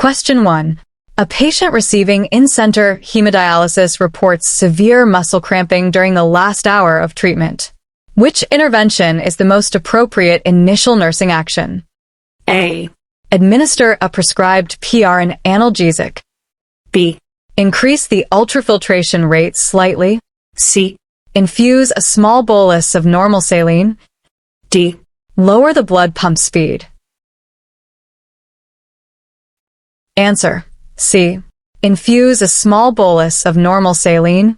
Question 1. A patient receiving in-center hemodialysis reports severe muscle cramping during the last hour of treatment. Which intervention is the most appropriate initial nursing action? A. Administer a prescribed PRN analgesic. B. Increase the ultrafiltration rate slightly. C. Infuse a small bolus of normal saline. D. Lower the blood pump speed. Answer: C. Infuse a small bolus of normal saline.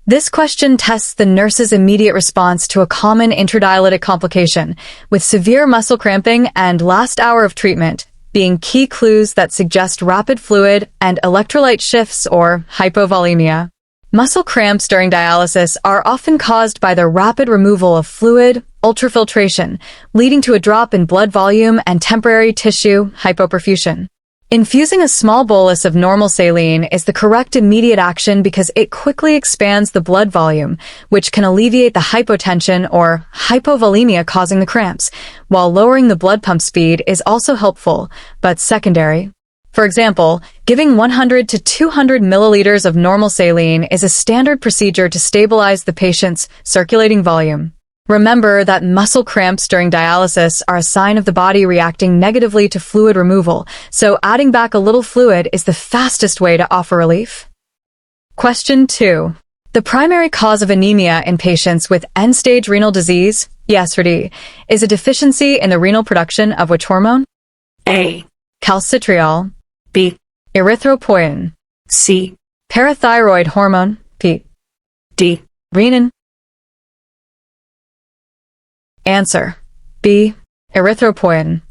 This question tests the nurse's immediate response to a common intradialytic complication, with severe muscle cramping and last hour of treatment being key clues that suggest rapid fluid and electrolyte shifts or hypovolemia. Muscle cramps during dialysis are often caused by the rapid removal of fluid, ultrafiltration, leading to a drop in blood volume and temporary tissue hypoperfusion. Infusing a small bolus of normal saline is the correct immediate action because it quickly expands the blood volume, which can alleviate the hypotension or hypovolemia causing the cramps, while lowering the blood pump speed is also helpful, but secondary. For example, giving 100 to 200 milliliters of normal saline is a standard procedure to stabilize the patient's circulating volume. Remember that muscle cramps during dialysis are a sign of the body reacting negatively to fluid removal, so adding back a little fluid is the fastest way to offer relief. Question 2. The primary cause of anemia in patients with end-stage renal disease, ESRD, is a deficiency in the renal production of which hormone? A. Calcitriol. B. Erythropoietin. C. Parathyroid hormone, P. D. Renin. Answer: B. Erythropoietin.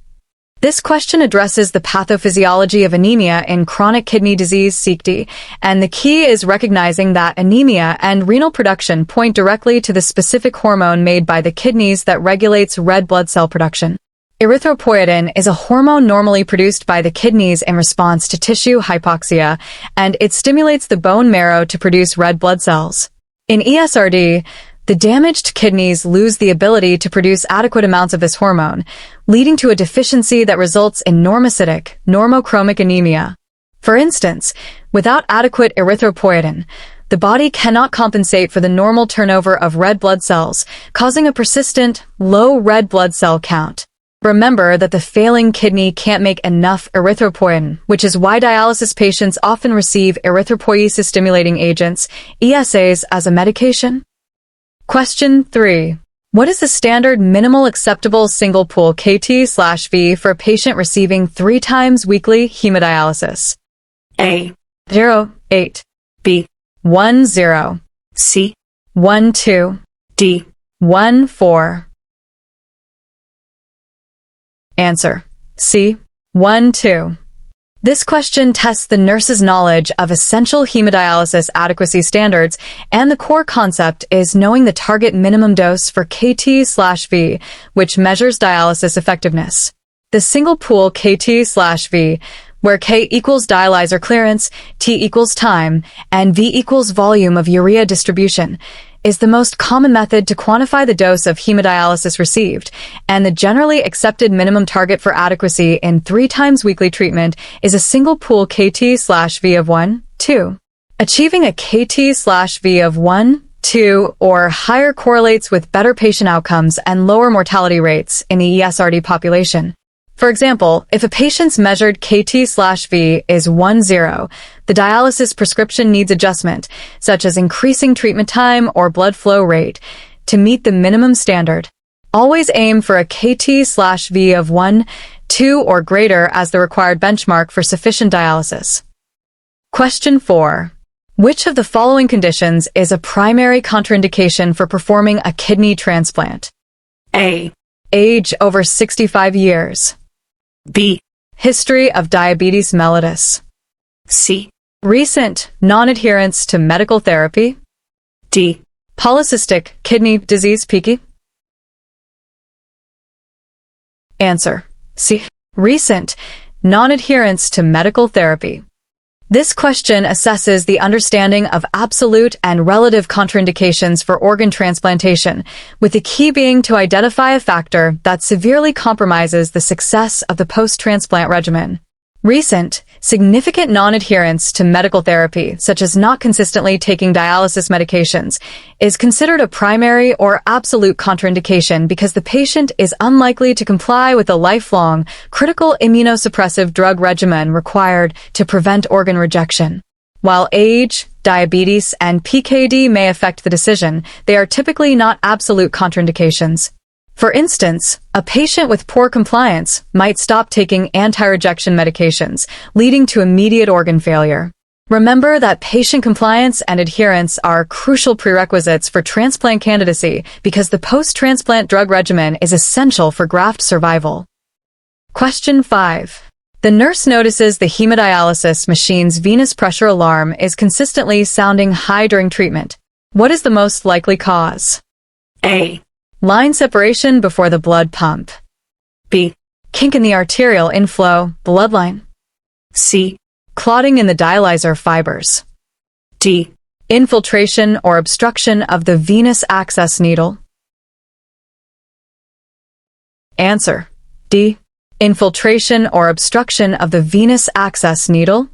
This question addresses the pathophysiology of anemia in chronic kidney disease (CKD), and the key is recognizing that anemia and renal production point directly to the specific hormone made by the kidneys that regulates red blood cell production. Erythropoietin is a hormone normally produced by the kidneys in response to tissue hypoxia, and it stimulates the bone marrow to produce red blood cells. In ESRD, the damaged kidneys lose the ability to produce adequate amounts of this hormone, leading to a deficiency that results in normocytic, normochromic anemia. For instance, without adequate erythropoietin, the body cannot compensate for the normal turnover of red blood cells, causing a persistent, low red blood cell count. Remember that the failing kidney can't make enough erythropoietin, which is why dialysis patients often receive erythropoiesis-stimulating agents, ESAs, as a medication. Question 3. What is the standard minimal acceptable single pool KT/V for a patient receiving 3 times weekly hemodialysis? A. 0.8. B. 1.0. C. 1.2. D. 1.4. Answer: C. 1.2. This question tests the nurse's knowledge of essential hemodialysis adequacy standards, and the core concept is knowing the target minimum dose for KT/V, which measures dialysis effectiveness. The single pool KT/V, where K equals dialyzer clearance, T equals time, and V equals volume of urea distribution, is the most common method to quantify the dose of hemodialysis received, and the generally accepted minimum target for adequacy in 3 times weekly treatment is a single pool KT/V of 1.2. Achieving a KT/V of 1.2 or higher correlates with better patient outcomes and lower mortality rates in the ESRD population. For example, if a patient's measured KT/V is 1.0, the dialysis prescription needs adjustment, such as increasing treatment time or blood flow rate, to meet the minimum standard. Always aim for a KT/V of 1.2 or greater as the required benchmark for sufficient dialysis. Question 4. Which of the following conditions is a primary contraindication for performing a kidney transplant? A. Age over 65 years. B. History of diabetes mellitus. C. Recent non-adherence to medical therapy. D. Polycystic kidney disease (PKD). Answer: C. Recent non-adherence to medical therapy. This question assesses the understanding of absolute and relative contraindications for organ transplantation, with the key being to identify a factor that severely compromises the success of the post-transplant regimen. Recent, significant non-adherence to medical therapy, such as not consistently taking dialysis medications, is considered a primary or absolute contraindication because the patient is unlikely to comply with a lifelong, critical immunosuppressive drug regimen required to prevent organ rejection. While age, diabetes, and PKD may affect the decision, they are typically not absolute contraindications. For instance, a patient with poor compliance might stop taking anti-rejection medications, leading to immediate organ failure. Remember that patient compliance and adherence are crucial prerequisites for transplant candidacy because the post-transplant drug regimen is essential for graft survival. Question 5. The nurse notices the hemodialysis machine's venous pressure alarm is consistently sounding high during treatment. What is the most likely cause? A. Line separation before the blood pump. B. Kink in the arterial inflow, bloodline. C. Clotting in the dialyzer fibers. D. Infiltration or obstruction of the venous access needle. Answer: D. Infiltration or obstruction of the venous access needle.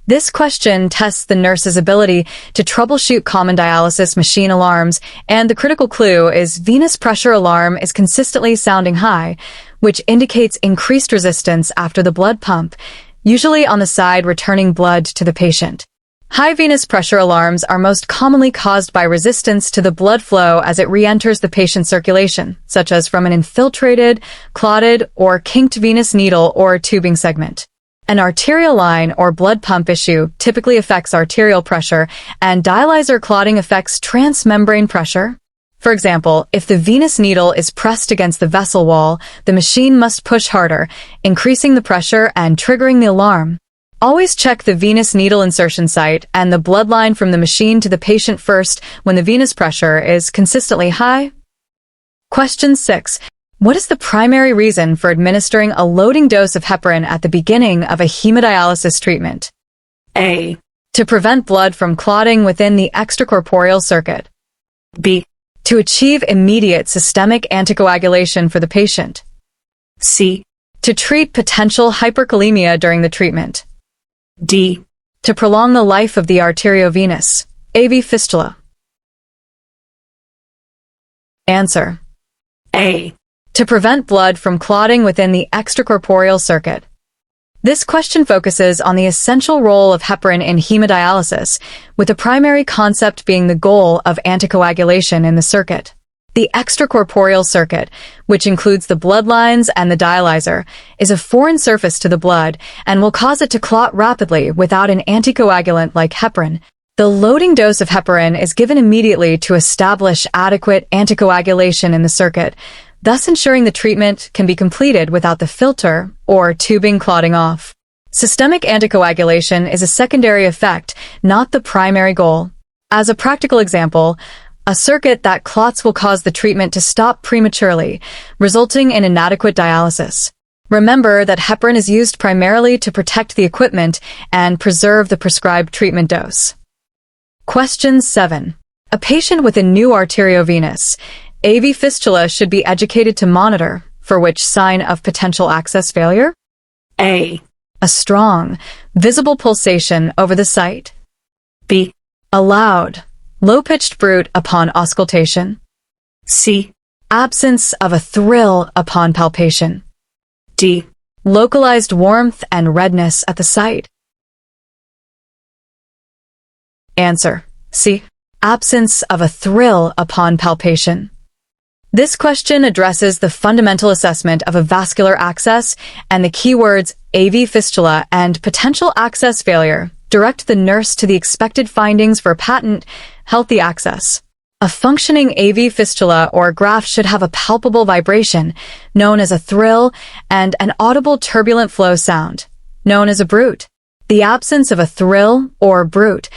This question tests the nurse's ability to troubleshoot common dialysis machine alarms, and the critical clue is venous pressure alarm is consistently sounding high, which indicates increased resistance after the blood pump, usually on the side returning blood to the patient. High venous pressure alarms are most commonly caused by resistance to the blood flow as it re-enters the patient's circulation, such as from an infiltrated, clotted, or kinked venous needle or tubing segment. An arterial line or blood pump issue typically affects arterial pressure, and dialyzer clotting affects transmembrane pressure. For example, if the venous needle is pressed against the vessel wall, the machine must push harder, increasing the pressure and triggering the alarm. Always check the venous needle insertion site and the bloodline from the machine to the patient first when the venous pressure is consistently high. Question 6. What is the primary reason for administering a loading dose of heparin at the beginning of a hemodialysis treatment? A. To prevent blood from clotting within the extracorporeal circuit. B. To achieve immediate systemic anticoagulation for the patient. C. To treat potential hyperkalemia during the treatment. D. To prolong the life of the arteriovenous AV fistula. Answer: A. To prevent blood from clotting within the extracorporeal circuit. This question focuses on the essential role of heparin in hemodialysis, with the primary concept being the goal of anticoagulation in the circuit. The extracorporeal circuit, which includes the bloodlines and the dialyzer, is a foreign surface to the blood and will cause it to clot rapidly without an anticoagulant like heparin. The loading dose of heparin is given immediately to establish adequate anticoagulation in the circuit, thus ensuring the treatment can be completed without the filter or tubing clotting off. Systemic anticoagulation is a secondary effect, not the primary goal. As a practical example, a circuit that clots will cause the treatment to stop prematurely, resulting in inadequate dialysis. Remember that heparin is used primarily to protect the equipment and preserve the prescribed treatment dose. Question 7. A patient with a new arteriovenous AV fistula should be educated to monitor for which sign of potential access failure? A. A strong, visible pulsation over the site. B. A loud, low-pitched bruit upon auscultation. C. Absence of a thrill upon palpation. D. Localized warmth and redness at the site. Answer: C. Absence of a thrill upon palpation. This question addresses the fundamental assessment of a vascular access, and the keywords AV fistula and potential access failure direct the nurse to the expected findings for patent healthy access. A functioning AV fistula or graft should have a palpable vibration, known as a thrill, and an audible turbulent flow sound, known as a bruit. The absence of a thrill or bruit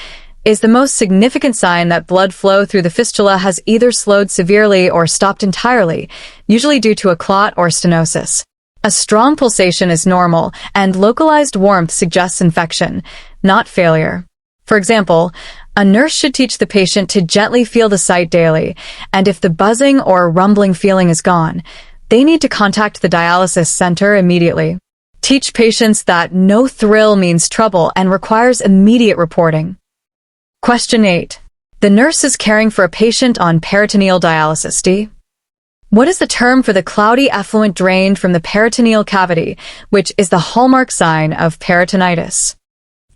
is the most significant sign that blood flow through the fistula has either slowed severely or stopped entirely, usually due to a clot or stenosis. A strong pulsation is normal, and localized warmth suggests infection, not failure. For example, a nurse should teach the patient to gently feel the site daily, and if the buzzing or rumbling feeling is gone, they need to contact the dialysis center immediately. Teach patients that no thrill means trouble and requires immediate reporting. Question 8. The nurse is caring for a patient on peritoneal dialysis. D. What is the term for the cloudy effluent drained from the peritoneal cavity, which is the hallmark sign of peritonitis?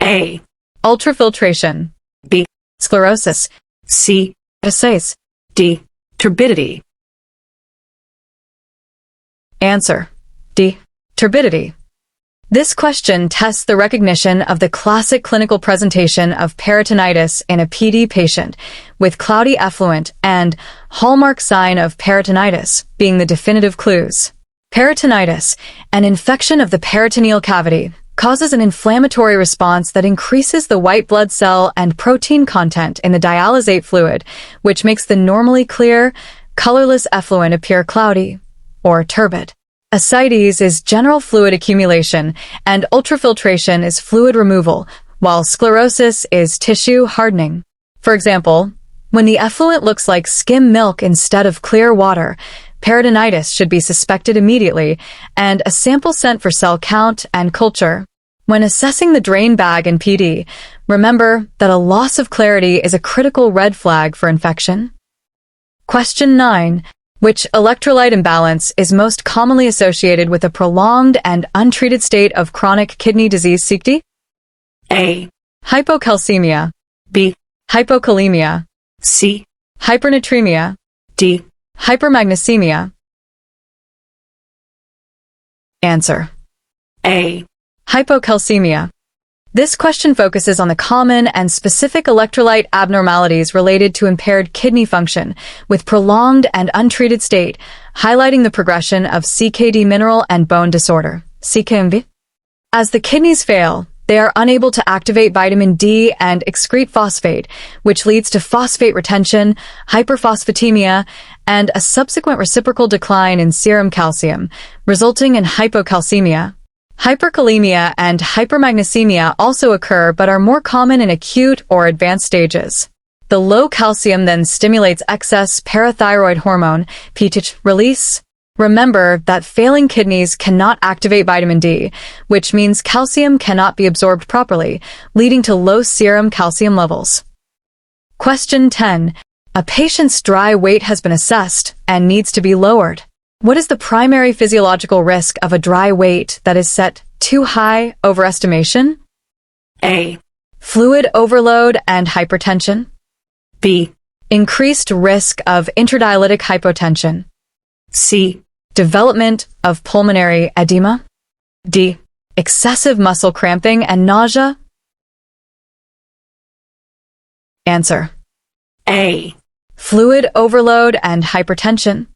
A. Ultrafiltration. B. Sclerosis. C. Adequacy. D. Turbidity. Answer. D. Turbidity. This question tests the recognition of the classic clinical presentation of peritonitis in a PD patient, with cloudy effluent and hallmark sign of peritonitis being the definitive clues. Peritonitis, an infection of the peritoneal cavity, causes an inflammatory response that increases the white blood cell and protein content in the dialysate fluid, which makes the normally clear, colorless effluent appear cloudy or turbid. Ascites is general fluid accumulation, and ultrafiltration is fluid removal, while sclerosis is tissue hardening. For example, when the effluent looks like skim milk instead of clear water, peritonitis should be suspected immediately, and a sample sent for cell count and culture. When assessing the drain bag in PD, remember that a loss of clarity is a critical red flag for infection. Question 9. Which electrolyte imbalance is most commonly associated with a prolonged and untreated state of chronic kidney disease? CKD? A. Hypocalcemia. B. Hypokalemia. C. Hypernatremia. D. Hypermagnesemia. Answer. A. Hypocalcemia. This question focuses on the common and specific electrolyte abnormalities related to impaired kidney function, with prolonged and untreated state, highlighting the progression of CKD mineral and bone disorder, CKMV. As the kidneys fail, they are unable to activate vitamin D and excrete phosphate, which leads to phosphate retention, hyperphosphatemia, and a subsequent reciprocal decline in serum calcium, resulting in hypocalcemia. Hyperkalemia and hypermagnesemia also occur but are more common in acute or advanced stages. The low calcium then stimulates excess parathyroid hormone, PTH, release. Remember that failing kidneys cannot activate vitamin D, which means calcium cannot be absorbed properly, leading to low serum calcium levels. Question 10. A patient's dry weight has been assessed and needs to be lowered. What is the primary physiological risk of a dry weight that is set too high? Overestimation? A. Fluid overload and hypertension. B. Increased risk of intradialytic hypotension. C. Development of pulmonary edema. D. Excessive muscle cramping and nausea. Answer. A. Fluid overload and hypertension.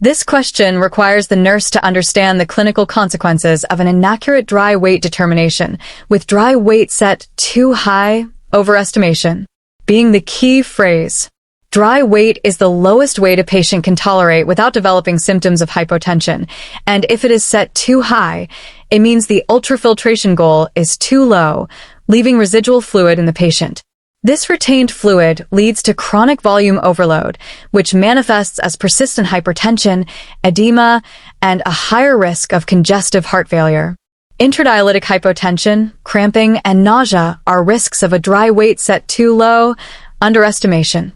This question requires the nurse to understand the clinical consequences of an inaccurate dry weight determination, with dry weight set too high, overestimation, being the key phrase. Dry weight is the lowest weight a patient can tolerate without developing symptoms of hypotension, and if it is set too high, it means the ultrafiltration goal is too low, leaving residual fluid in the patient. This retained fluid leads to chronic volume overload, which manifests as persistent hypertension, edema, and a higher risk of congestive heart failure. Intradialytic hypotension, cramping, and nausea are risks of a dry weight set too low, underestimation.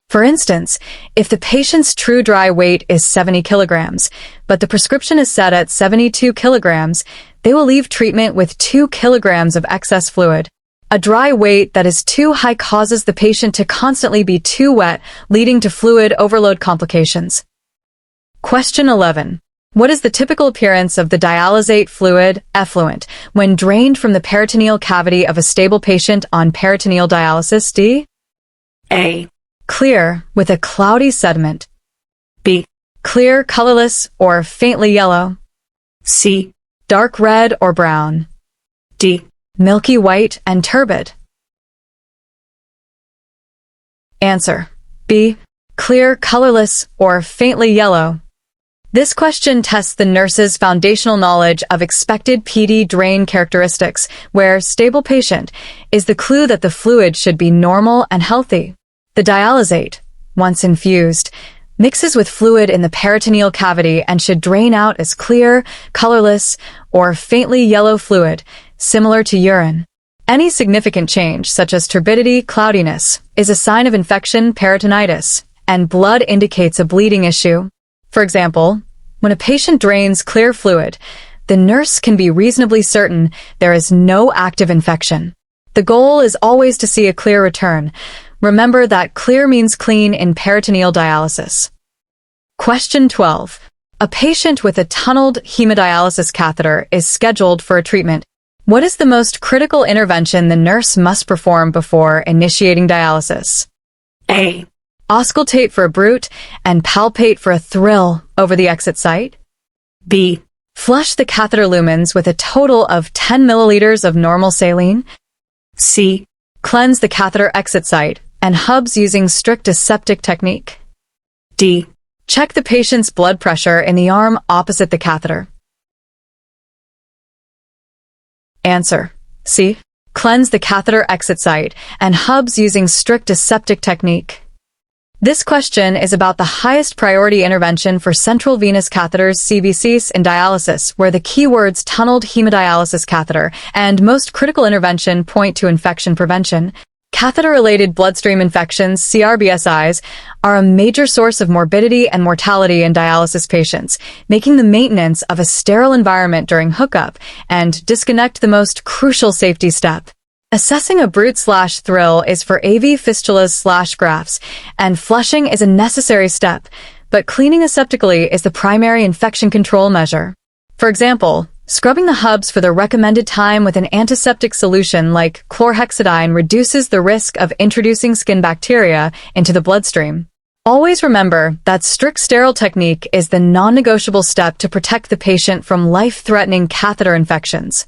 For instance, if the patient's true dry weight is 70 kilograms, but the prescription is set at 72 kilograms, they will leave treatment with 2 kilograms of excess fluid. A dry weight that is too high causes the patient to constantly be too wet, leading to fluid overload complications. Question 11. What is the typical appearance of the dialysate fluid, effluent, when drained from the peritoneal cavity of a stable patient on peritoneal dialysis? D. A. Clear, with a cloudy sediment. B. Clear, colorless, or faintly yellow. C. Dark red or brown. D. Milky white and turbid. Answer. B. Clear, colorless, or faintly yellow. This question tests the nurse's foundational knowledge of expected PD drain characteristics, where stable patient is the clue that the fluid should be normal and healthy. The dialysate, once infused, mixes with fluid in the peritoneal cavity and should drain out as clear, colorless, or faintly yellow fluid, similar to urine. Any significant change, such as turbidity, cloudiness, is a sign of infection, peritonitis, and blood indicates a bleeding issue. For example, when a patient drains clear fluid, the nurse can be reasonably certain there is no active infection. The goal is always to see a clear return. Remember that clear means clean in peritoneal dialysis. Question 12. A patient with a tunneled hemodialysis catheter is scheduled for a treatment. What is the most critical intervention the nurse must perform before initiating dialysis? A. Auscultate for a bruit and palpate for a thrill over the exit site. B. Flush the catheter lumens with a total of 10 milliliters of normal saline. C. Cleanse the catheter exit site and hubs using strict aseptic technique. D. Check the patient's blood pressure in the arm opposite the catheter. Answer. C. Cleanse the catheter exit site and hubs using strict aseptic technique. This question is about the highest priority intervention for central venous catheters CVCs in dialysis, where the keywords tunneled hemodialysis catheter and most critical intervention point to infection prevention. Catheter-related bloodstream infections, CRBSIs, are a major source of morbidity and mortality in dialysis patients, making the maintenance of a sterile environment during hookup and disconnect the most crucial safety step. Assessing a bruit/thrill is for AV fistulas/grafts, and flushing is a necessary step, but cleaning aseptically is the primary infection control measure. For example, scrubbing the hubs for the recommended time with an antiseptic solution like chlorhexidine reduces the risk of introducing skin bacteria into the bloodstream. Always remember that strict sterile technique is the non-negotiable step to protect the patient from life-threatening catheter infections.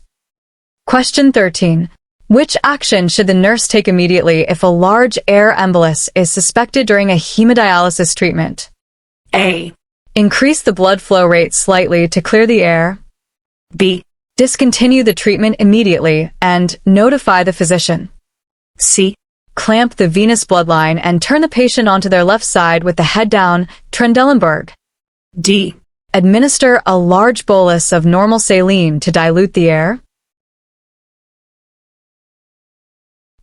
Question 13. Which action should the nurse take immediately if a large air embolus is suspected during a hemodialysis treatment? A. Increase the blood flow rate slightly to clear the air. B. Discontinue the treatment immediately and notify the physician. C. Clamp the venous bloodline and turn the patient onto their left side with the head down, Trendelenburg. D. Administer a large bolus of normal saline to dilute the air.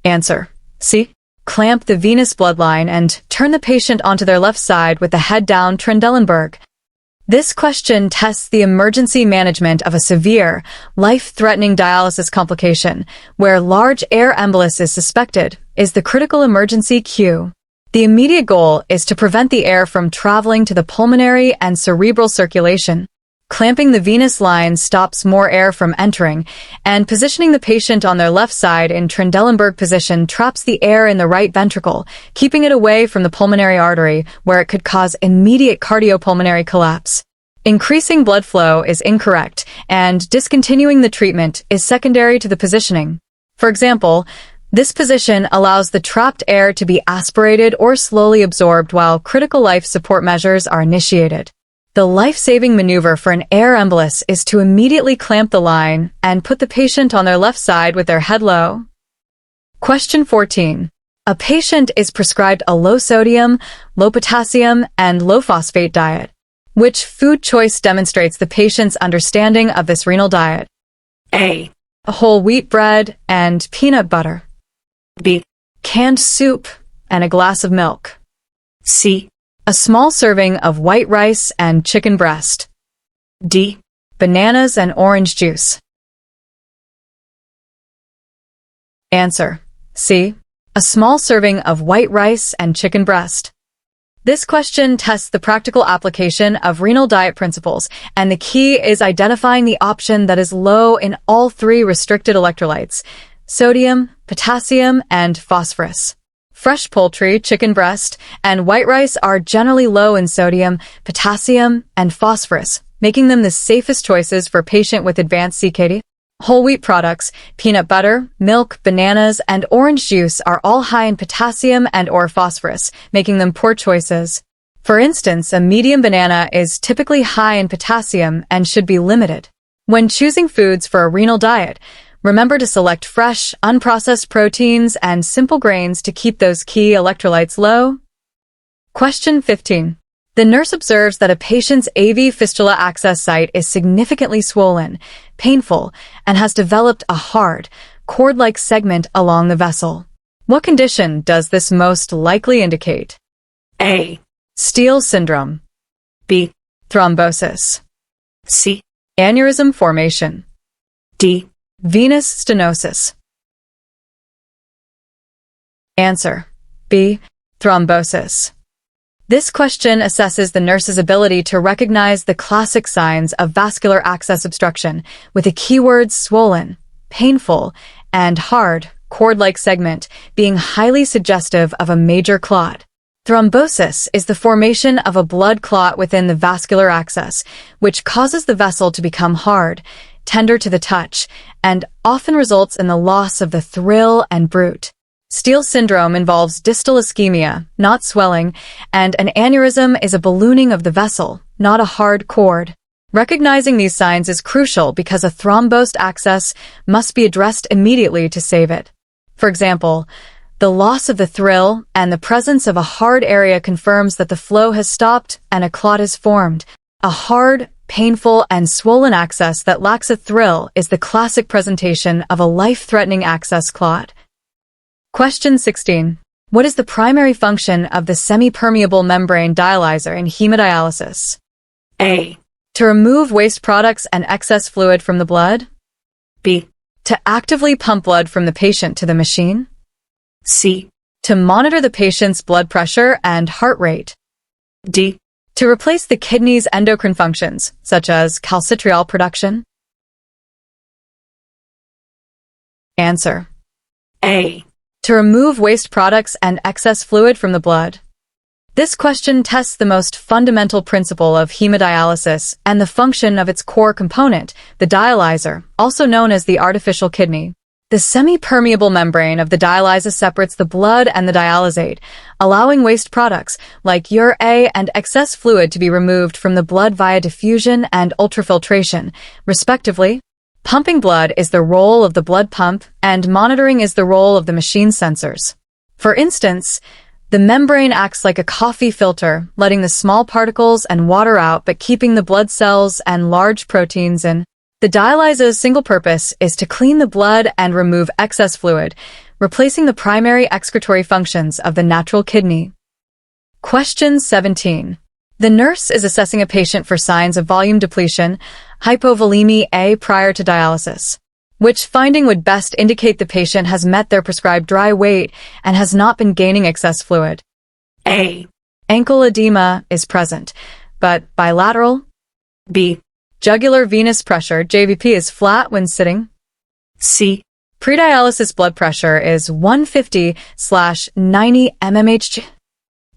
Answer. C. Clamp the venous bloodline and turn the patient onto their left side with the head down, Trendelenburg. This question tests the emergency management of a severe, life-threatening dialysis complication, where large air embolus is suspected, is the critical emergency cue. The immediate goal is to prevent the air from traveling to the pulmonary and cerebral circulation. Clamping the venous line stops more air from entering, and positioning the patient on their left side in Trendelenburg position traps the air in the right ventricle, keeping it away from the pulmonary artery, where it could cause immediate cardiopulmonary collapse. Increasing blood flow is incorrect, and discontinuing the treatment is secondary to the positioning. For example, this position allows the trapped air to be aspirated or slowly absorbed while critical life support measures are initiated. The life-saving maneuver for an air embolus is to immediately clamp the line and put the patient on their left side with their head low. Question 14. A patient is prescribed a low-sodium, low-potassium, and low-phosphate diet. Which food choice demonstrates the patient's understanding of this renal diet? A. Whole wheat bread and peanut butter. B. Canned soup and a glass of milk. C. A small serving of white rice and chicken breast. D. Bananas and orange juice. Answer. C. A small serving of white rice and chicken breast. This question tests the practical application of renal diet principles, and the key is identifying the option that is low in all three restricted electrolytes: sodium, potassium, and phosphorus. Fresh poultry, chicken breast, and white rice are generally low in sodium, potassium, and phosphorus, making them the safest choices for a patient with advanced CKD. Whole wheat products, peanut butter, milk, bananas, and orange juice are all high in potassium and/or phosphorus, making them poor choices. For instance, a medium banana is typically high in potassium and should be limited. When choosing foods for a renal diet, remember to select fresh, unprocessed proteins and simple grains to keep those key electrolytes low. Question 15. The nurse observes that a patient's AV fistula access site is significantly swollen, painful, and has developed a hard, cord-like segment along the vessel. What condition does this most likely indicate? A. Steele syndrome. B. Thrombosis. C. Aneurysm formation. D. Venous stenosis. Answer: B. Thrombosis. This question assesses the nurse's ability to recognize the classic signs of vascular access obstruction with the keywords swollen, painful, and hard, cord-like segment being highly suggestive of a major clot. Thrombosis is the formation of a blood clot within the vascular access, which causes the vessel to become hard, tender to the touch, and often results in the loss of the thrill and bruit. Steele syndrome involves distal ischemia, not swelling, and an aneurysm is a ballooning of the vessel, not a hard cord. Recognizing these signs is crucial because a thrombosed access must be addressed immediately to save it. For example, the loss of the thrill and the presence of a hard area confirms that the flow has stopped and a clot is formed. A hard, painful, and swollen access that lacks a thrill is the classic presentation of a life-threatening access clot. Question 16. What is the primary function of the semi-permeable membrane dialyzer in hemodialysis? A. To remove waste products and excess fluid from the blood. B. To actively pump blood from the patient to the machine. C. To monitor the patient's blood pressure and heart rate. D. To replace the kidney's endocrine functions, such as calcitriol production. Answer: A. To remove waste products and excess fluid from the blood. This question tests the most fundamental principle of hemodialysis and the function of its core component, the dialyzer, also known as the artificial kidney. The semi-permeable membrane of the dialyzer separates the blood and the dialysate, allowing waste products like URA and excess fluid to be removed from the blood via diffusion and ultrafiltration, respectively. Pumping blood is the role of the blood pump, and monitoring is the role of the machine sensors. For instance, the membrane acts like a coffee filter, letting the small particles and water out but keeping the blood cells and large proteins in. The dialyzer's single purpose is to clean the blood and remove excess fluid, replacing the primary excretory functions of the natural kidney. Question 17. The nurse is assessing a patient for signs of volume depletion, hypovolemia A prior to dialysis. Which finding would best indicate the patient has met their prescribed dry weight and has not been gaining excess fluid? A. Ankle edema is present, but bilateral. B. Jugular venous pressure, JVP, is flat when sitting. C. Predialysis blood pressure is 150/90 mmHg.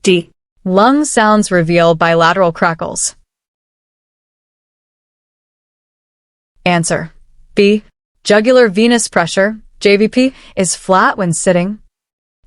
D. Lung sounds reveal bilateral crackles. Answer: B. Jugular venous pressure, JVP, is flat when sitting.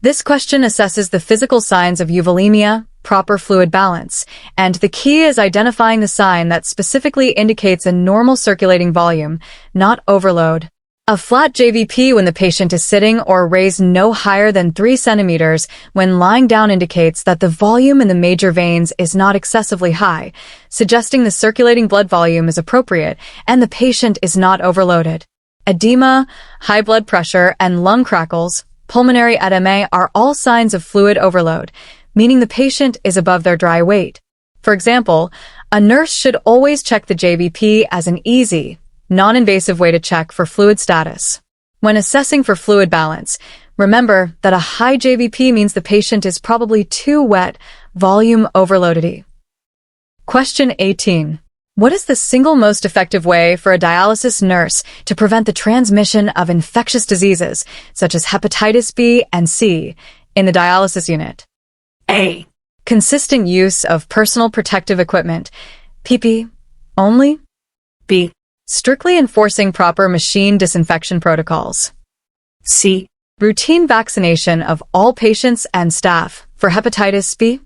This question assesses the physical signs of euvolemia, proper fluid balance, and the key is identifying the sign that specifically indicates a normal circulating volume, not overload. A flat JVP when the patient is sitting or raised no higher than 3 centimeters when lying down indicates that the volume in the major veins is not excessively high, suggesting the circulating blood volume is appropriate and the patient is not overloaded. Edema, high blood pressure, and lung crackles, pulmonary edema, are all signs of fluid overload, meaning the patient is above their dry weight. For example, a nurse should always check the JVP as an easy, non-invasive way to check for fluid status. When assessing for fluid balance, remember that a high JVP means the patient is probably too wet, volume overloaded. Question 18. What is the single most effective way for a dialysis nurse to prevent the transmission of infectious diseases, such as hepatitis B and C, in the dialysis unit? A. Consistent use of personal protective equipment, PPE, only. B. Strictly enforcing proper machine disinfection protocols. C. Routine vaccination of all patients and staff for hepatitis B.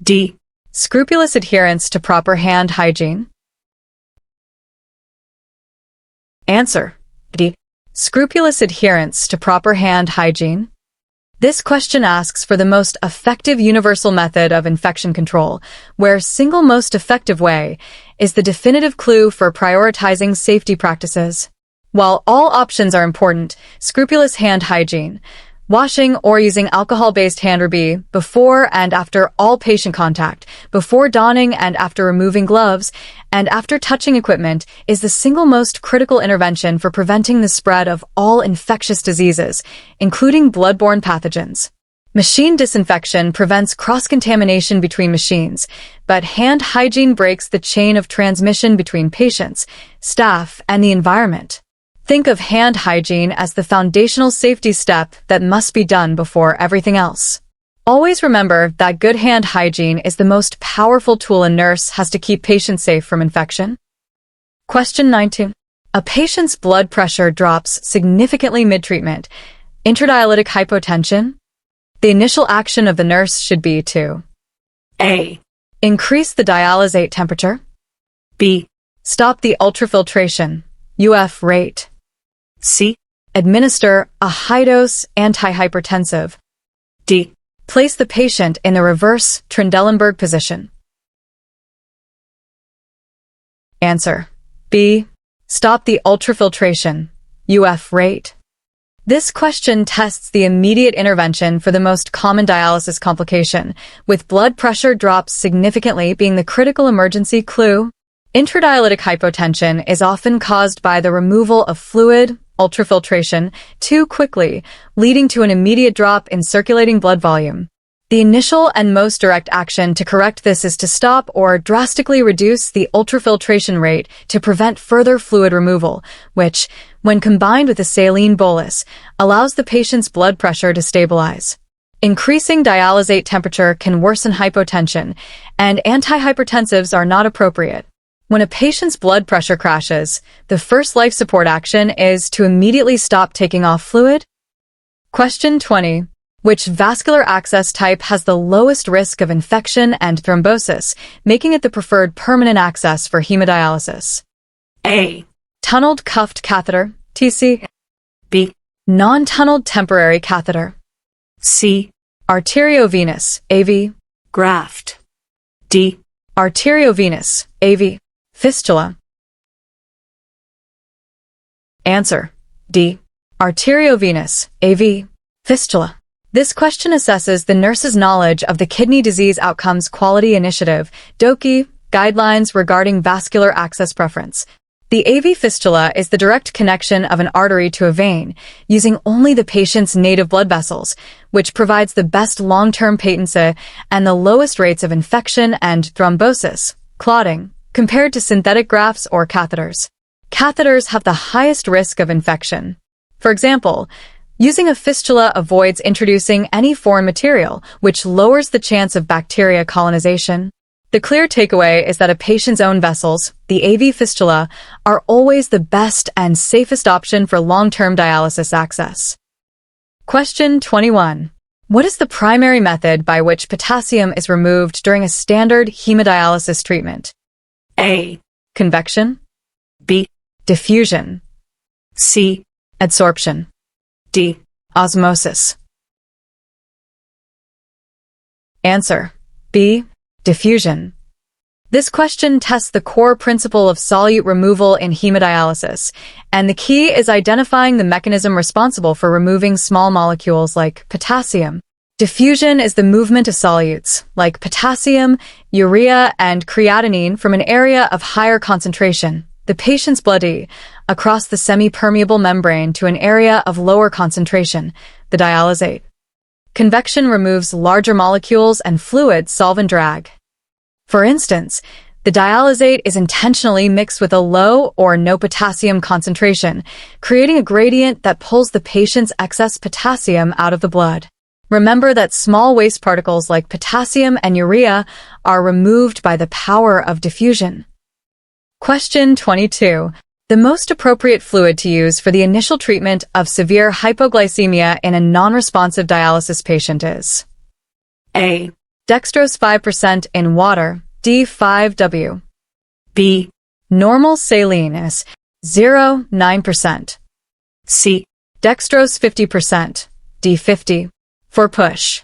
D. Scrupulous adherence to proper hand hygiene. Answer: D. Scrupulous adherence to proper hand hygiene. This question asks for the most effective universal method of infection control, where single most effective way is the definitive clue for prioritizing safety practices. While all options are important, scrupulous hand hygiene, washing or using alcohol-based hand rub before and after all patient contact, before donning and after removing gloves, and after touching equipment is the single most critical intervention for preventing the spread of all infectious diseases, including bloodborne pathogens. Machine disinfection prevents cross-contamination between machines, but hand hygiene breaks the chain of transmission between patients, staff, and the environment. Think of hand hygiene as the foundational safety step that must be done before everything else. Always remember that good hand hygiene is the most powerful tool a nurse has to keep patients safe from infection. Question 19. A patient's blood pressure drops significantly mid-treatment. Intradialytic hypotension? The initial action of the nurse should be to A. Increase the dialysate temperature. B. Stop the ultrafiltration UF rate. C. Administer a high-dose antihypertensive. D. Place the patient in the reverse Trendelenburg position. Answer. B. Stop the ultrafiltration UF rate. This question tests the immediate intervention for the most common dialysis complication, with blood pressure drops significantly being the critical emergency clue. Intradialytic hypotension is often caused by the removal of fluid, ultrafiltration, too quickly, leading to an immediate drop in circulating blood volume. The initial and most direct action to correct this is to stop or drastically reduce the ultrafiltration rate to prevent further fluid removal, which, when combined with a saline bolus, allows the patient's blood pressure to stabilize. Increasing dialysate temperature can worsen hypotension, and antihypertensives are not appropriate. When a patient's blood pressure crashes, the first life support action is to immediately stop taking off fluid. Question 20. Which vascular access type has the lowest risk of infection and thrombosis, making it the preferred permanent access for hemodialysis? A. Tunneled cuffed catheter, TC. B. Non-tunneled temporary catheter. C. Arteriovenous, AV. Graft. D. Arteriovenous, AV. Fistula. Answer. D. Arteriovenous, AV. Fistula. This question assesses the nurse's knowledge of the Kidney Disease Outcomes Quality Initiative, DOQI, guidelines regarding vascular access preference. The AV fistula is the direct connection of an artery to a vein, using only the patient's native blood vessels, which provides the best long-term patency and the lowest rates of infection and thrombosis, clotting, compared to synthetic grafts or catheters. Catheters have the highest risk of infection. For example, using a fistula avoids introducing any foreign material, which lowers the chance of bacteria colonization. The clear takeaway is that a patient's own vessels, the AV fistula, are always the best and safest option for long-term dialysis access. Question 21. What is the primary method by which potassium is removed during a standard hemodialysis treatment? A. Convection. B. Diffusion. C. Adsorption. D. Osmosis. Answer. B. Diffusion. This question tests the core principle of solute removal in hemodialysis, and the key is identifying the mechanism responsible for removing small molecules like potassium. Diffusion is the movement of solutes, like potassium, urea, and creatinine from an area of higher concentration, the patient's blood, across the semi-permeable membrane to an area of lower concentration, the dialysate. Convection removes larger molecules and fluid solvent drag. For instance, the dialysate is intentionally mixed with a low or no potassium concentration, creating a gradient that pulls the patient's excess potassium out of the blood. Remember that small waste particles like potassium and urea are removed by the power of diffusion. Question 22. The most appropriate fluid to use for the initial treatment of severe hypoglycemia in a non-responsive dialysis patient is A. Dextrose 5% in water, D5W. B. Normal saline is 0.9%. C. Dextrose 50%, D50. for push.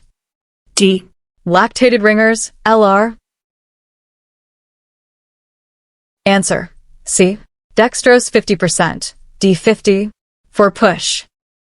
D. Lactated ringers, LR. Answer: C. Dextrose 50%, D50, for push.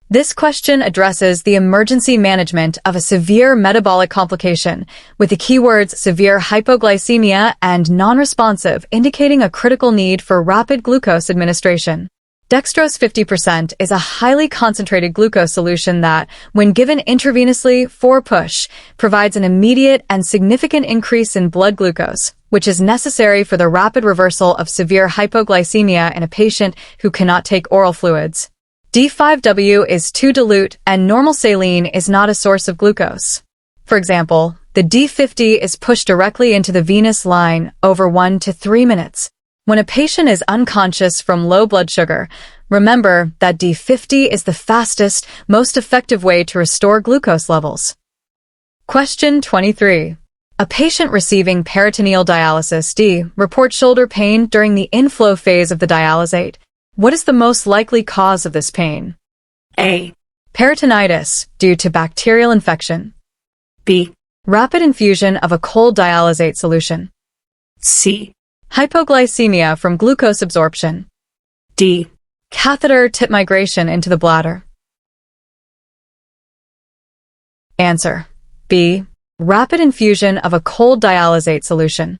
This question addresses the emergency management of a severe metabolic complication, with the keywords severe hypoglycemia and non-responsive indicating a critical need for rapid glucose administration. Dextrose 50% is a highly concentrated glucose solution that, when given intravenously for push, provides an immediate and significant increase in blood glucose, which is necessary for the rapid reversal of severe hypoglycemia in a patient who cannot take oral fluids. D5W is too dilute and normal saline is not a source of glucose. For example, the D50 is pushed directly into the venous line over 1 to 3 minutes. When a patient is unconscious from low blood sugar, remember that D50 is the fastest, most effective way to restore glucose levels. Question 23. A patient receiving peritoneal dialysis D reports shoulder pain during the inflow phase of the dialysate. What is the most likely cause of this pain? A. Peritonitis, due to bacterial infection. B. Rapid infusion of a cold dialysate solution. C. Hypoglycemia from glucose absorption. D. Catheter tip migration into the bladder. Answer: B. Rapid infusion of a cold dialysate solution.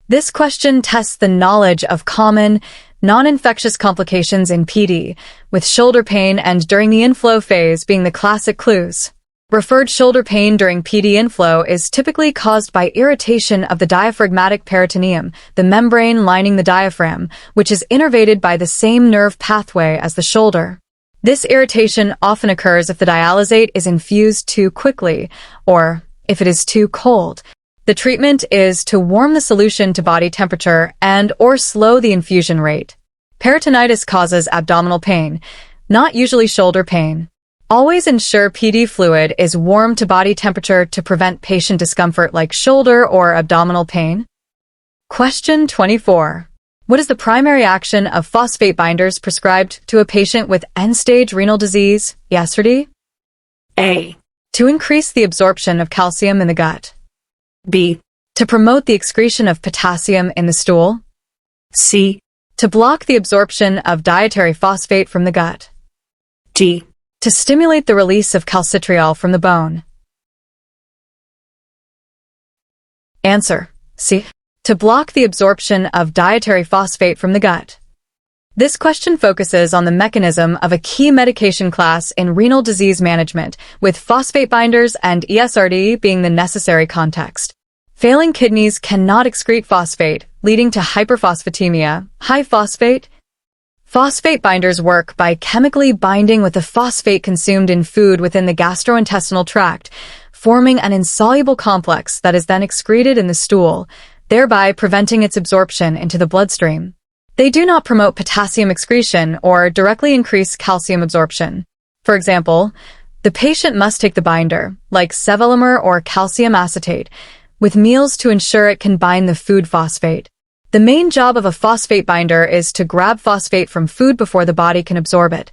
This question tests the knowledge of common, non-infectious complications in PD, with shoulder pain and during the inflow phase being the classic clues. Referred shoulder pain during PD inflow is typically caused by irritation of the diaphragmatic peritoneum, the membrane lining the diaphragm, which is innervated by the same nerve pathway as the shoulder. This irritation often occurs if the dialysate is infused too quickly, or if it is too cold. The treatment is to warm the solution to body temperature and/or slow the infusion rate. Peritonitis causes abdominal pain, not usually shoulder pain. Always ensure PD fluid is warm to body temperature to prevent patient discomfort like shoulder or abdominal pain. Question 24. What is the primary action of phosphate binders prescribed to a patient with end-stage renal disease, ESRD? A. To increase the absorption of calcium in the gut. B. To promote the excretion of potassium in the stool. C. To block the absorption of dietary phosphate from the gut. D. To stimulate the release of calcitriol from the bone. Answer: C. To block the absorption of dietary phosphate from the gut. This question focuses on the mechanism of a key medication class in renal disease management, with phosphate binders and ESRD being the necessary context. Failing kidneys cannot excrete phosphate, leading to hyperphosphatemia, high phosphate. Phosphate binders work by chemically binding with the phosphate consumed in food within the gastrointestinal tract, forming an insoluble complex that is then excreted in the stool, thereby preventing its absorption into the bloodstream. They do not promote potassium excretion or directly increase calcium absorption. For example, the patient must take the binder, like sevelamer or calcium acetate, with meals to ensure it can bind the food phosphate. The main job of a phosphate binder is to grab phosphate from food before the body can absorb it.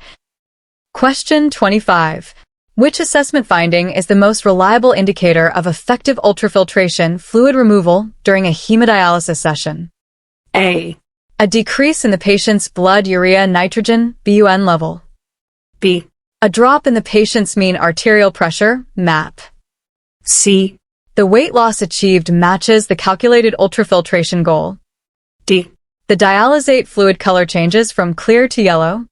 Question 25. Which assessment finding is the most reliable indicator of effective ultrafiltration fluid removal during a hemodialysis session? A. A decrease in the patient's blood urea nitrogen (BUN) level. B. A drop in the patient's mean arterial pressure (MAP). C. The weight loss achieved matches the calculated ultrafiltration goal. D. The dialysate fluid color changes from clear to yellow.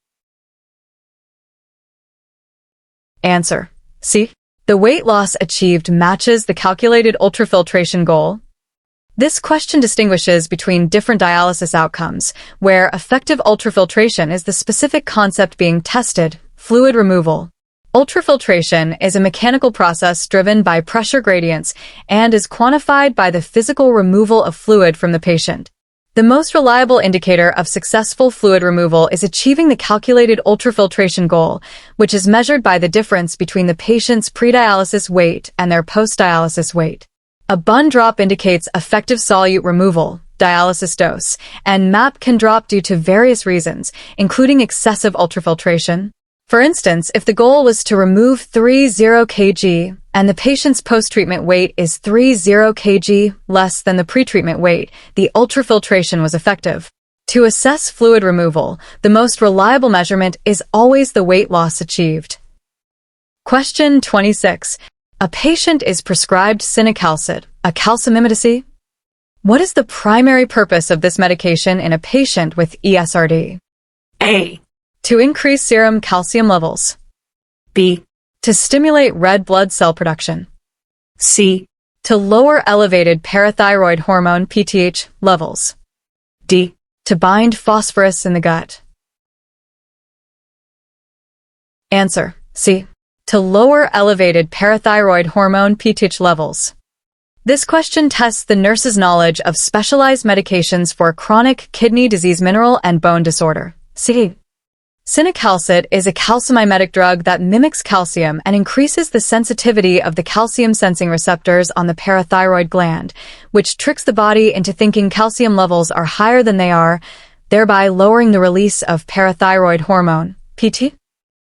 Answer: C. The weight loss achieved matches the calculated ultrafiltration goal. This question distinguishes between different dialysis outcomes, where effective ultrafiltration is the specific concept being tested, fluid removal. Ultrafiltration is a mechanical process driven by pressure gradients and is quantified by the physical removal of fluid from the patient. The most reliable indicator of successful fluid removal is achieving the calculated ultrafiltration goal, which is measured by the difference between the patient's pre-dialysis weight and their post-dialysis weight. A BUN drop indicates effective solute removal, dialysis dose, and MAP can drop due to various reasons, including excessive ultrafiltration. For instance, if the goal was to remove 30 kg and the patient's post-treatment weight is 30 kg less than the pre-treatment weight, the ultrafiltration was effective. To assess fluid removal, the most reliable measurement is always the weight loss achieved. Question 26. A patient is prescribed cinacalcet, a calcimimetic. What is the primary purpose of this medication in a patient with ESRD? A. To increase serum calcium levels. B. To stimulate red blood cell production. C. To lower elevated parathyroid hormone PTH levels. D. To bind phosphorus in the gut. Answer: C. To lower elevated parathyroid hormone PTH levels. This question tests the nurse's knowledge of specialized medications for chronic kidney disease, mineral and bone disorder. C. Cinacalcet is a calcimimetic drug that mimics calcium and increases the sensitivity of the calcium-sensing receptors on the parathyroid gland, which tricks the body into thinking calcium levels are higher than they are, thereby lowering the release of parathyroid hormone, PT.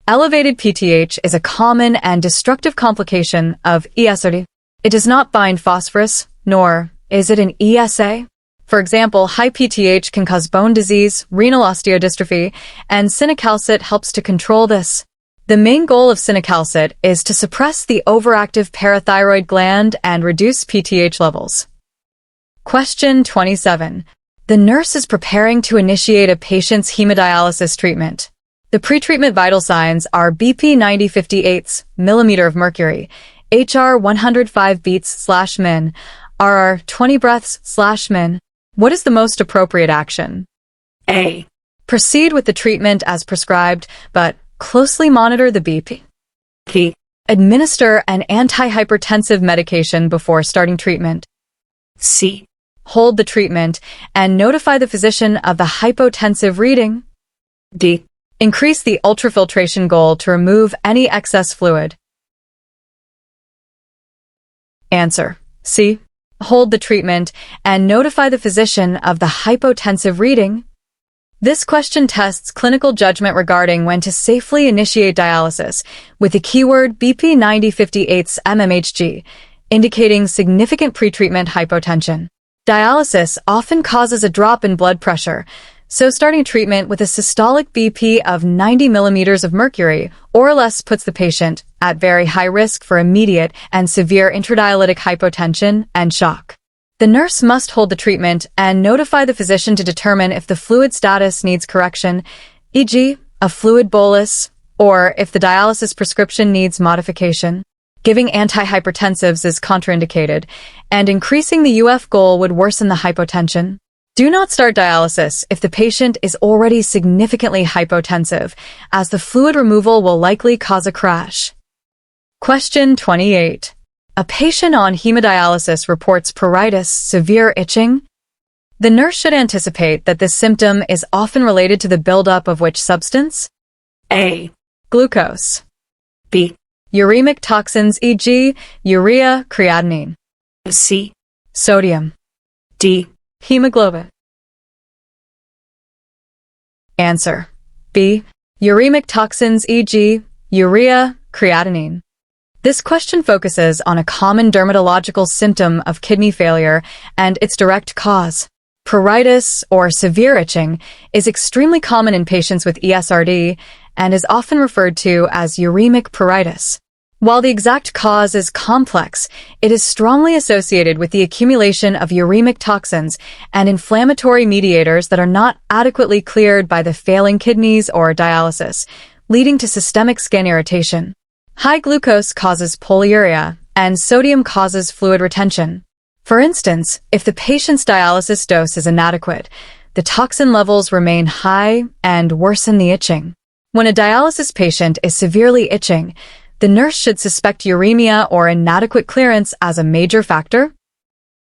Elevated PTH is a common and destructive complication of ESRD. It does not bind phosphorus, nor is it an ESA. For example, high PTH can cause bone disease, renal osteodystrophy, and cinacalcet helps to control this. The main goal of cinacalcet is to suppress the overactive parathyroid gland and reduce PTH levels. Question 27. The nurse is preparing to initiate a patient's hemodialysis treatment. The pretreatment vital signs are BP 90/58 mm of mercury, HR 105 beats/min, RR 20 breaths/min. What is the most appropriate action? A. Proceed with the treatment as prescribed, but closely monitor the BP. B. Administer an antihypertensive medication before starting treatment. C. Hold the treatment and notify the physician of the hypotensive reading. D. Increase the ultrafiltration goal to remove any excess fluid. Answer: C. Hold the treatment and notify the physician of the hypotensive reading. This question tests clinical judgment regarding when to safely initiate dialysis, with the keyword BP 90/58 mmHg, indicating significant pretreatment hypotension. Dialysis often causes a drop in blood pressure, so starting treatment with a systolic BP of 90 mm of mercury or less puts the patient at very high risk for immediate and severe intradialytic hypotension and shock. The nurse must hold the treatment and notify the physician to determine if the fluid status needs correction, e.g., a fluid bolus, or if the dialysis prescription needs modification. Giving antihypertensives is contraindicated, and increasing the UF goal would worsen the hypotension. Do not start dialysis if the patient is already significantly hypotensive, as the fluid removal will likely cause a crash. Question 28. A patient on hemodialysis reports pruritus, severe itching. The nurse should anticipate that this symptom is often related to the buildup of which substance? A. Glucose. B. Uremic toxins, e.g., urea, creatinine. C. Sodium. D. Hemoglobin. Answer: B. Uremic toxins, e.g., urea, creatinine. This question focuses on a common dermatological symptom of kidney failure and its direct cause. Pruritus, or severe itching, is extremely common in patients with ESRD and is often referred to as uremic pruritus. While the exact cause is complex, it is strongly associated with the accumulation of uremic toxins and inflammatory mediators that are not adequately cleared by the failing kidneys or dialysis, leading to systemic skin irritation. High glucose causes polyuria, and sodium causes fluid retention. For instance, if the patient's dialysis dose is inadequate, the toxin levels remain high and worsen the itching. When a dialysis patient is severely itching, the nurse should suspect uremia or inadequate clearance as a major factor.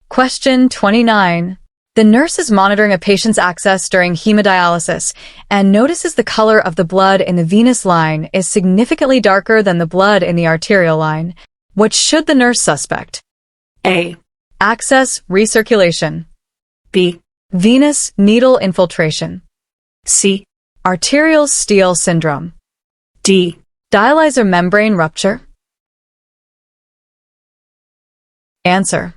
Question 29. The nurse is monitoring a patient's access during hemodialysis and notices the color of the blood in the venous line is significantly darker than the blood in the arterial line. What should the nurse suspect? A. Access recirculation. B. Venous needle infiltration. C. Arterial steal syndrome. D. Dialyzer membrane rupture? Answer: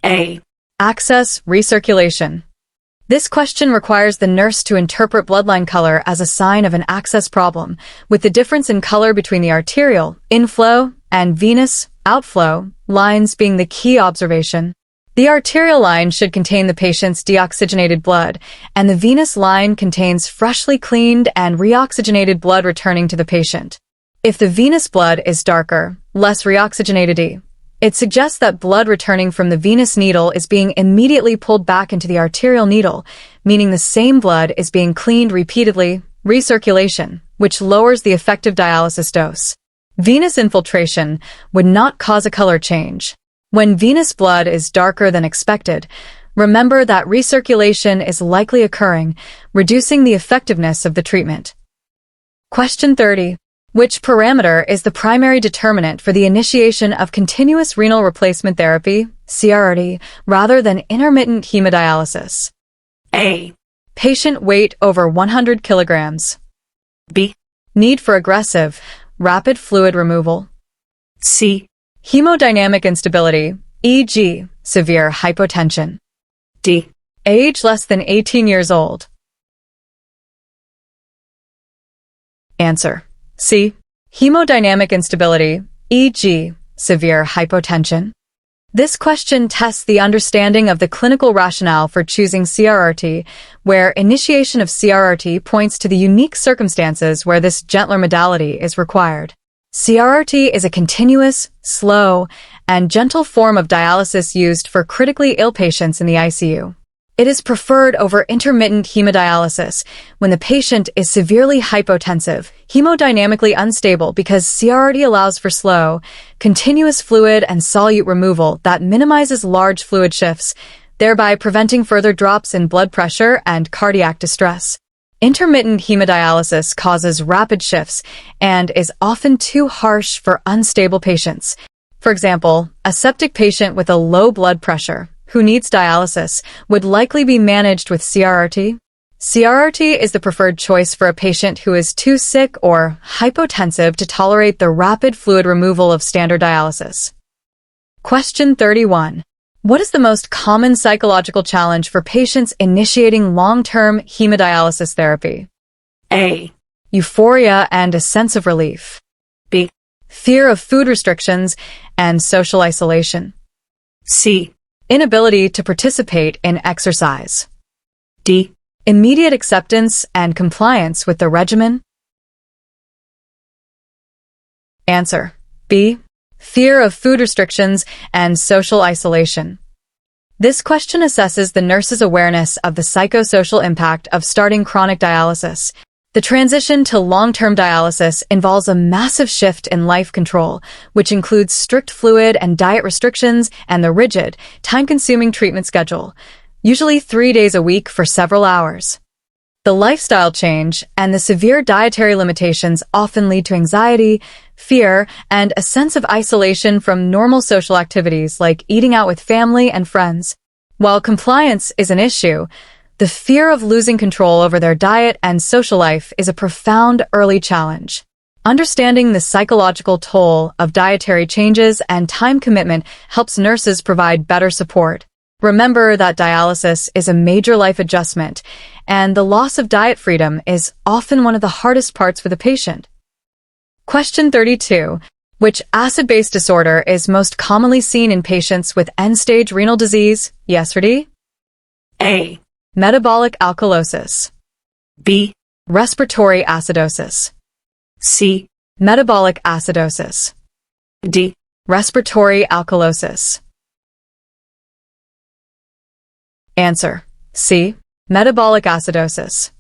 A. Access recirculation. This question requires the nurse to interpret bloodline color as a sign of an access problem, with the difference in color between the arterial inflow and venous outflow lines being the key observation. The arterial line should contain the patient's deoxygenated blood, and the venous line contains freshly cleaned and reoxygenated blood returning to the patient. If the venous blood is darker, less reoxygenated, it suggests that blood returning from the venous needle is being immediately pulled back into the arterial needle, meaning the same blood is being cleaned repeatedly, recirculation, which lowers the effective dialysis dose. Venous infiltration would not cause a color change. When venous blood is darker than expected, remember that recirculation is likely occurring, reducing the effectiveness of the treatment. Question 30. Which parameter is the primary determinant for the initiation of continuous renal replacement therapy, CRRT, rather than intermittent hemodialysis? A. Patient weight over 100 kilograms. B. Need for aggressive, rapid fluid removal. C. Hemodynamic instability, e.g., severe hypotension. D. Age less than 18 years old. Answer: C. Hemodynamic instability, e.g., severe hypotension. This question tests the understanding of the clinical rationale for choosing CRRT, where initiation of CRRT points to the unique circumstances where this gentler modality is required. CRRT is a continuous, slow, and gentle form of dialysis used for critically ill patients in the ICU. It is preferred over intermittent hemodialysis when the patient is severely hypotensive, hemodynamically unstable, because CRRT allows for slow, continuous fluid and solute removal that minimizes large fluid shifts, thereby preventing further drops in blood pressure and cardiac distress. Intermittent hemodialysis causes rapid shifts and is often too harsh for unstable patients. For example, a septic patient with a low blood pressure who needs dialysis would likely be managed with CRRT. CRRT is the preferred choice for a patient who is too sick or hypotensive to tolerate the rapid fluid removal of standard dialysis. Question 31. What is the most common psychological challenge for patients initiating long-term hemodialysis therapy? A. Euphoria and a sense of relief. B. Fear of food restrictions and social isolation. C. Inability to participate in exercise. D. Immediate acceptance and compliance with the regimen. Answer: B. Fear of food restrictions and social isolation. This question assesses the nurse's awareness of the psychosocial impact of starting chronic dialysis. The transition to long-term dialysis involves a massive shift in life control, which includes strict fluid and diet restrictions and the rigid, time-consuming treatment schedule, usually 3 days a week for several hours. The lifestyle change and the severe dietary limitations often lead to anxiety, fear, and a sense of isolation from normal social activities like eating out with family and friends. While compliance is an issue, the fear of losing control over their diet and social life is a profound early challenge. Understanding the psychological toll of dietary changes and time commitment helps nurses provide better support. Remember that dialysis is a major life adjustment, and the loss of diet freedom is often one of the hardest parts for the patient. Question 32. Which acid-base disorder is most commonly seen in patients with end-stage renal disease, ESRD? A. Metabolic alkalosis. B. Respiratory acidosis. C. Metabolic acidosis. D. Respiratory alkalosis. Answer: C. Metabolic acidosis.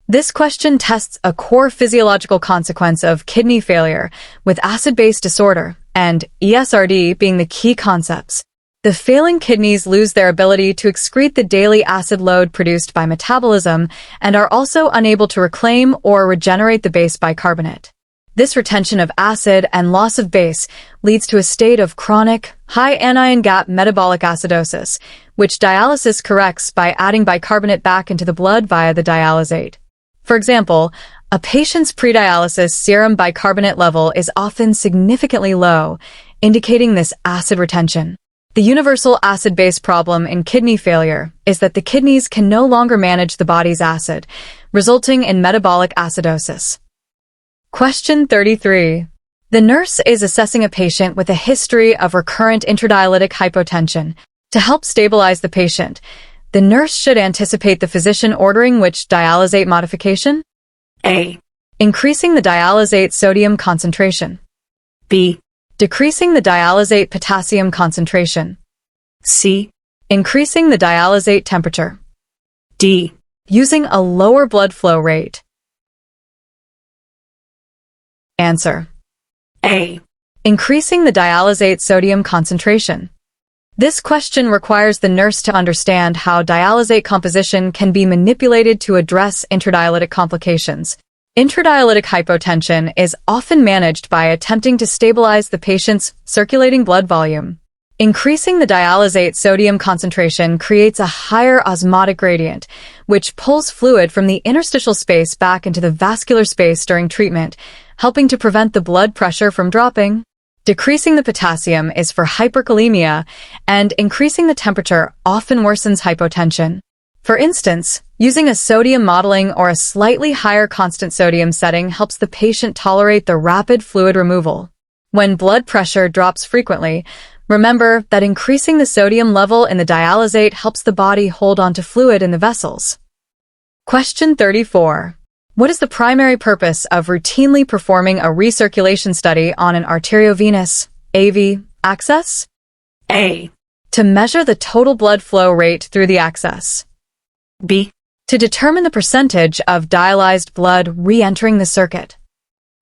This question tests a core physiological consequence of kidney failure, with acid-base disorder and ESRD being the key concepts. The failing kidneys lose their ability to excrete the daily acid load produced by metabolism and are also unable to reclaim or regenerate the base bicarbonate. This retention of acid and loss of base leads to a state of chronic, high anion gap metabolic acidosis, which dialysis corrects by adding bicarbonate back into the blood via the dialysate. For example, A patient's predialysis serum bicarbonate level is often significantly low, indicating this acid retention. The universal acid-base problem in kidney failure is that the kidneys can no longer manage the body's acid, resulting in metabolic acidosis. Question 33. The nurse is assessing a patient with a history of recurrent intradialytic hypotension. To help stabilize the patient, the nurse should anticipate the physician ordering which dialysate modification? A. Increasing the dialysate sodium concentration. B. Decreasing the dialysate potassium concentration. C. Increasing the dialysate temperature. D. Using a lower blood flow rate. Answer. A. Increasing the dialysate sodium concentration. This question requires the nurse to understand how dialysate composition can be manipulated to address intradialytic complications. Intradialytic hypotension is often managed by attempting to stabilize the patient's circulating blood volume. Increasing the dialysate sodium concentration creates a higher osmotic gradient, which pulls fluid from the interstitial space back into the vascular space during treatment, helping to prevent the blood pressure from dropping. Decreasing the potassium is for hyperkalemia, and increasing the temperature often worsens hypotension. For instance, using a sodium modeling or a slightly higher constant sodium setting helps the patient tolerate the rapid fluid removal. When blood pressure drops frequently, remember that increasing the sodium level in the dialysate helps the body hold onto fluid in the vessels. Question 34. What is the primary purpose of routinely performing a recirculation study on an arteriovenous AV access? A. To measure the total blood flow rate through the access. B. To determine the percentage of dialyzed blood re-entering the circuit.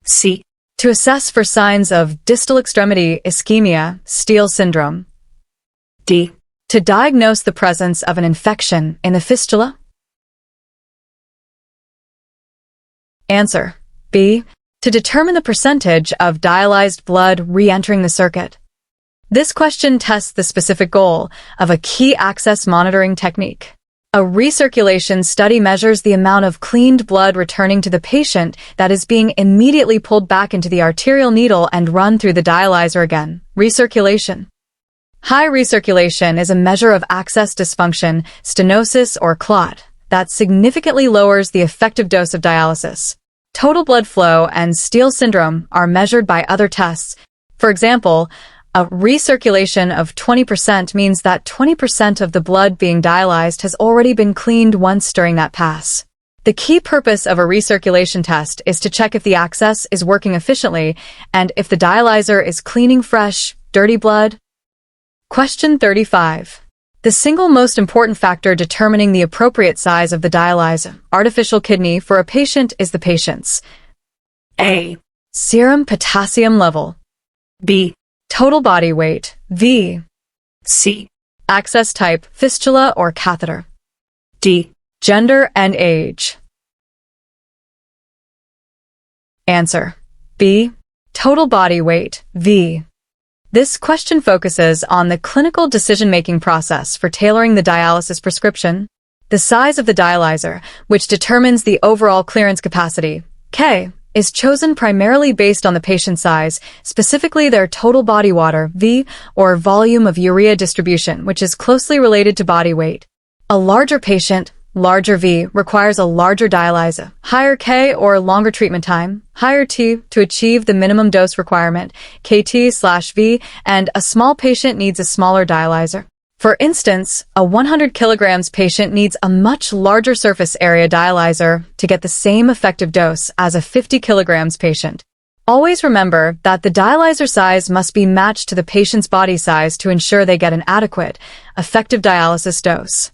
C. To assess for signs of distal extremity ischemia, Steele syndrome. D. To diagnose the presence of an infection in the fistula. Answer. B. To determine the percentage of dialyzed blood re-entering the circuit. This question tests the specific goal of a key access monitoring technique. A recirculation study measures the amount of cleaned blood returning to the patient that is being immediately pulled back into the arterial needle and run through the dialyzer again. Recirculation. High recirculation is a measure of access dysfunction, stenosis, or clot that significantly lowers the effective dose of dialysis. Total blood flow and Steele syndrome are measured by other tests. For example, a recirculation of 20% means that 20% of the blood being dialyzed has already been cleaned once during that pass. The key purpose of a recirculation test is to check if the access is working efficiently and if the dialyzer is cleaning fresh, dirty blood. Question 35. The single most important factor determining the appropriate size of the dialyzed artificial kidney for a patient is the patient's A. Serum potassium level. B. Total body weight, V. C. Access type, fistula or catheter. D. Gender and age. Answer. B. Total body weight, V. This question focuses on the clinical decision-making process for tailoring the dialysis prescription. The size of the dialyzer, which determines the overall clearance capacity, K, is chosen primarily based on the patient size, specifically their total body water, V, or volume of urea distribution, which is closely related to body weight. A larger patient, larger V, requires a larger dialyzer, higher K or longer treatment time, higher T to achieve the minimum dose requirement, KT/V, and a small patient needs a smaller dialyzer. For instance, a 100 kilograms patient needs a much larger surface area dialyzer to get the same effective dose as a 50 kilograms patient. Always remember that the dialyzer size must be matched to the patient's body size to ensure they get an adequate, effective dialysis dose.